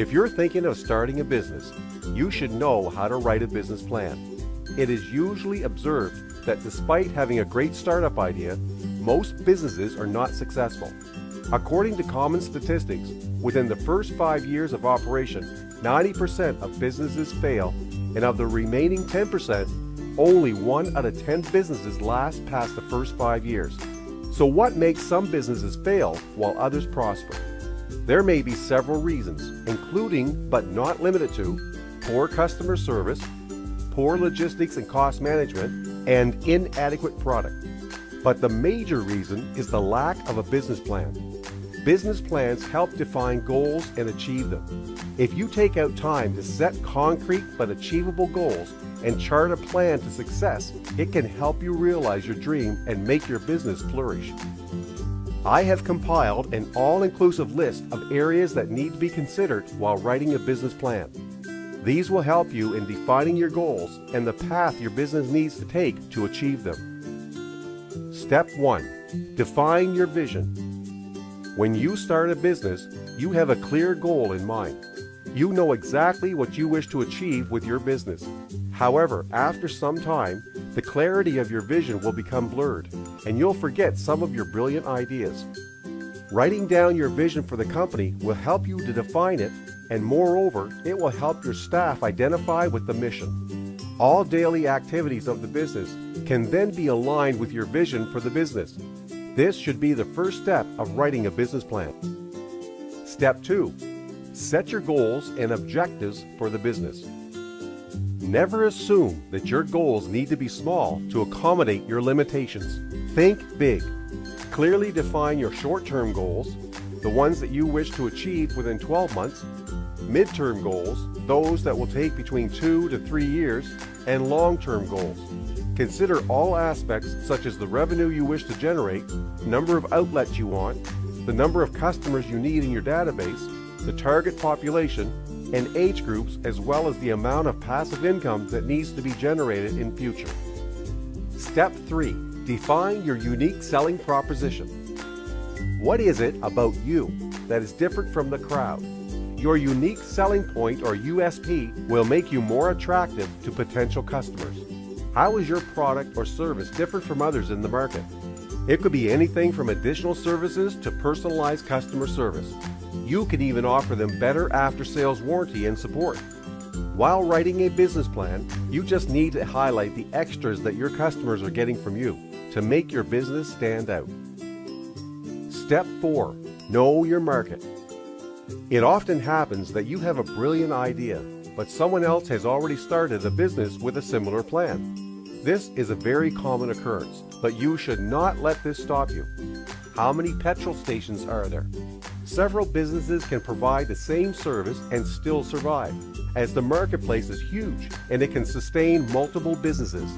If you're thinking of starting a business, you should know how to write a business plan. It is usually observed that despite having a great startup idea, most businesses are not successful. According to common statistics, within the first 5 years of operation, 90% of businesses fail, and of the remaining 10%, only 1 out of 10 businesses last past the first 5 years. So what makes some businesses fail while others prosper? There may be several reasons, including but not limited to poor customer service, poor logistics and cost management, and inadequate product. But the major reason is the lack of a business plan. Business plans help define goals and achieve them. If you take out time to set concrete but achievable goals and chart a plan to success, it can help you realize your dream and make your business flourish. I have compiled an all-inclusive list of areas that need to be considered while writing a business plan. These will help you in defining your goals and the path your business needs to take to achieve them. Step 1. Define your vision. When you start a business, you have a clear goal in mind. You know exactly what you wish to achieve with your business. However, after some time, the clarity of your vision will become blurred, and you'll forget some of your brilliant ideas. Writing down your vision for the company will help you to define it, and moreover, it will help your staff identify with the mission. All daily activities of the business can then be aligned with your vision for the business. This should be the first step of writing a business plan. Step 2. Set your goals and objectives for the business. Never assume that your goals need to be small to accommodate your limitations. Think big. Clearly define your short-term goals, the ones that you wish to achieve within 12 months, mid-term goals, those that will take between 2 to 3 years, and long-term goals. Consider all aspects such as the revenue you wish to generate, number of outlets you want, the number of customers you need in your database, the target population, and age groups, as well as the amount of passive income that needs to be generated in future. Step 3. Define your unique selling proposition. What is it about you that is different from the crowd? Your unique selling point, or USP, will make you more attractive to potential customers. How is your product or service different from others in the market? It could be anything from additional services to personalized customer service. You can even offer them better after-sales warranty and support. While writing a business plan, you just need to highlight the extras that your customers are getting from you to make your business stand out. Step 4. Know your market. It often happens that you have a brilliant idea, but someone else has already started a business with a similar plan. This is a very common occurrence, but you should not let this stop you. How many petrol stations are there? Several businesses can provide the same service and still survive, as the marketplace is huge and it can sustain multiple businesses.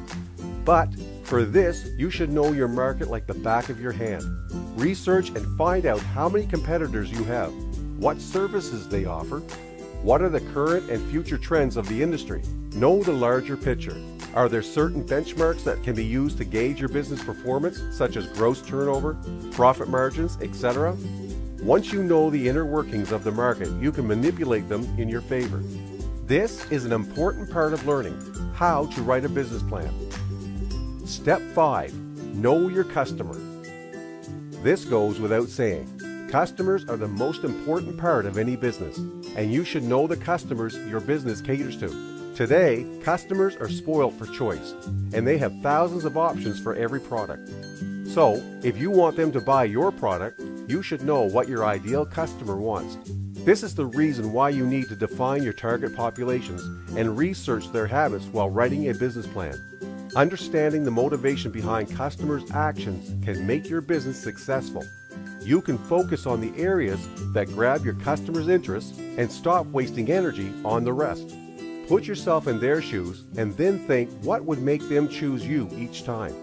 But for this, you should know your market like the back of your hand. Research and find out how many competitors you have, what services they offer, what are the current and future trends of the industry. Know the larger picture. Are there certain benchmarks that can be used to gauge your business performance, such as gross turnover, profit margins, etc.? Once you know the inner workings of the market, you can manipulate them in your favor. This is an important part of learning how to write a business plan. Step 5. Know your customer. This goes without saying. Customers are the most important part of any business, and you should know the customers your business caters to. Today, customers are spoiled for choice, and they have thousands of options for every product. So, if you want them to buy your product, you should know what your ideal customer wants. This is the reason why you need to define your target populations and research their habits while writing a business plan. Understanding the motivation behind customers' actions can make your business successful. You can focus on the areas that grab your customers' interests and stop wasting energy on the rest. Put yourself in their shoes and then think what would make them choose you each time.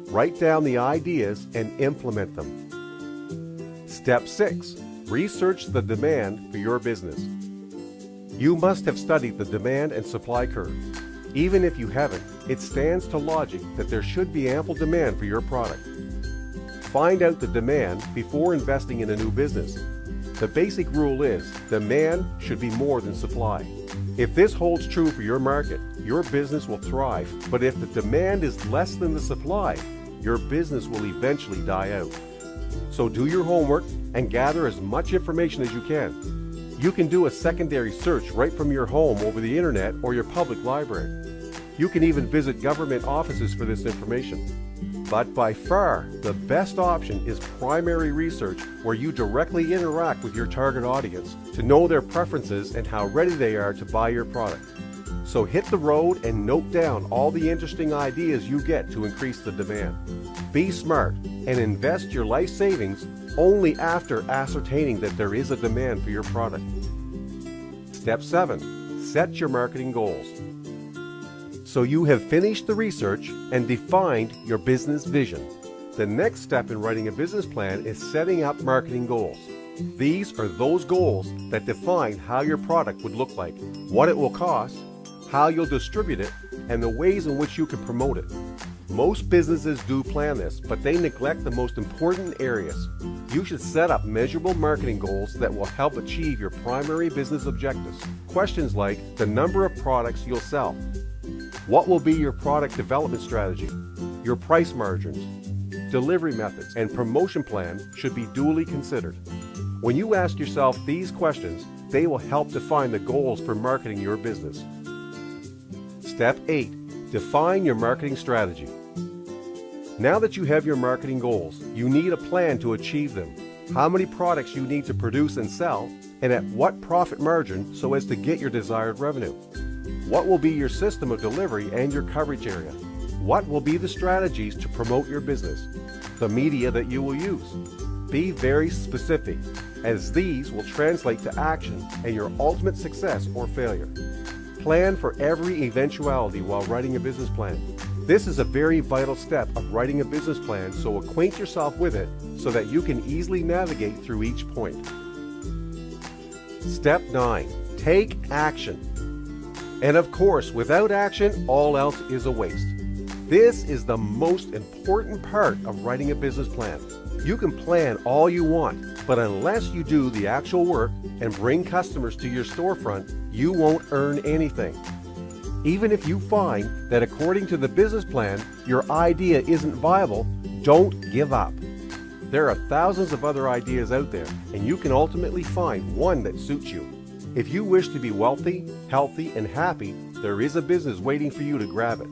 Write down the ideas and implement them. Step 6. Research the demand for your business. You must have studied the demand and supply curve. Even if you haven't, it stands to logic that there should be ample demand for your product. Find out the demand before investing in a new business. The basic rule is demand should be more than supply. If this holds true for your market, your business will thrive. But if the demand is less than the supply, your business will eventually die out. So do your homework and gather as much information as you can. You can do a secondary search right from your home over the internet or your public library. You can even visit government offices for this information. But by far, the best option is primary research, where you directly interact with your target audience to know their preferences and how ready they are to buy your product. So hit the road and note down all the interesting ideas you get to increase the demand. Be smart and invest your life savings only after ascertaining that there is a demand for your product. Step 7. Set your marketing goals. So you have finished the research and defined your business vision. The next step in writing a business plan is setting up marketing goals. These are those goals that define how your product would look like, what it will cost, how you'll distribute it, and the ways in which you can promote it. Most businesses do plan this, but they neglect the most important areas. You should set up measurable marketing goals that will help achieve your primary business objectives. Questions like the number of products you'll sell, what will be your product development strategy, your price margins, delivery methods, and promotion plan should be duly considered. When you ask yourself these questions, they will help define the goals for marketing your business. Step 8. Define your marketing strategy. Now that you have your marketing goals, you need a plan to achieve them. How many products you need to produce and sell, and at what profit margin so as to get your desired revenue. What will be your system of delivery and your coverage area? What will be the strategies to promote your business? The media that you will use. Be very specific, as these will translate to action and your ultimate success or failure. Plan for every eventuality while writing a business plan. This is a very vital step of writing a business plan, so acquaint yourself with it so that you can easily navigate through each point. Step 9. Take action. And of course, without action, all else is a waste. This is the most important part of writing a business plan. You can plan all you want, but unless you do the actual work and bring customers to your storefront, you won't earn anything. Even if you find that according to the business plan, your idea isn't viable, don't give up. There are thousands of other ideas out there, and you can ultimately find one that suits you. If you wish to be wealthy, healthy, and happy, there is a business waiting for you to grab it.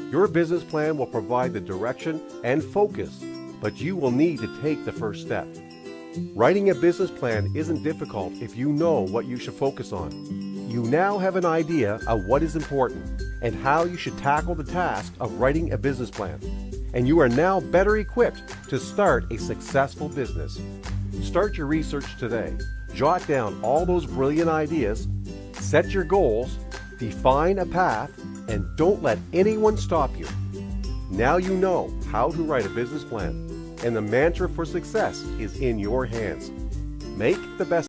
Your business plan will provide the direction and focus, but you will need to take the first step. Writing a business plan isn't difficult if you know what you should focus on. You now have an idea of what is important and how you should tackle the task of writing a business plan, and you are now better equipped to start a successful business. Start your research today. Jot down all those brilliant ideas, set your goals, define a path, and don't let anyone stop you. Now you know how to write a business plan, and the mantra for success is in your hands. Make the best